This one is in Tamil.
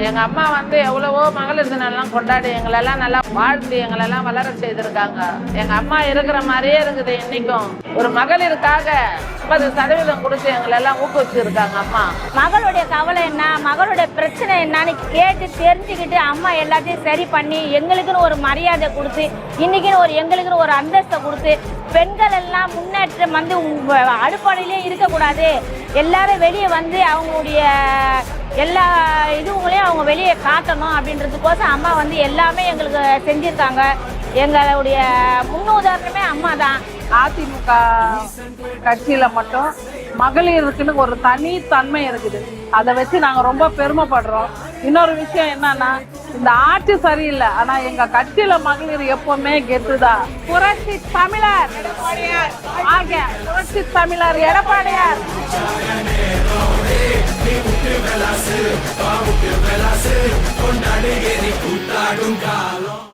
எங்க அம்மா வந்து எவ்வளவோ மகளிர் தினம் கொண்டாடி எங்களெல்லாம் நல்லா வாழ்த்து எங்களெல்லாம் வளர செய்திருக்காங்க. எங்க அம்மா இருக்கிற மாதிரியே இருக்குது. இன்னைக்கும் ஒரு மகளிருக்காக 50% கொடுத்து எங்களெல்லாம் ஊக்குவிச்சிருக்காங்க அம்மா. மகளுடைய கவலை என்ன, மகளுடைய பிரச்சனை என்னன்னு கேட்டு தெரிஞ்சுக்கிட்டு அம்மா எல்லாத்தையும் சரி பண்ணி எங்களுக்குன்னு ஒரு மரியாதை கொடுத்து இன்னைக்குன்னு எங்களுக்குன்னு ஒரு அந்தஸ்தை கொடுத்து பெண்கள் எல்லாம் முன்னேற்றம் வந்து அடிப்படையிலேயே இருக்கக்கூடாது, எல்லாரும் வெளியே வந்து அவங்களுடைய எல்லா இதுவங்களையும் அவங்க வெளியே காட்டணும் அப்படின்றதுக்கோசம் அம்மா வந்து எல்லாமே எங்களுக்கு செஞ்சுருக்காங்க. எங்களுடைய முன்னுதாரணமே அம்மா தான். அதிமுக கட்சியில மட்டும் மகளிருக்குன்னு ஒரு தனித்தன்மை இருக்குது. அதை வச்சு நாங்க ரொம்ப பெருமைப்படுறோம். இன்னொரு விஷயம் என்னன்னா, இந்த ஆட்சி சரியில்லை, ஆனா எங்க கட்சியில மகளிர் எப்பவுமே கெத்துதான். புரட்சி தமிழர் எடப்பாடியார், புரட்சி தமிழர் எடப்பாடியார்.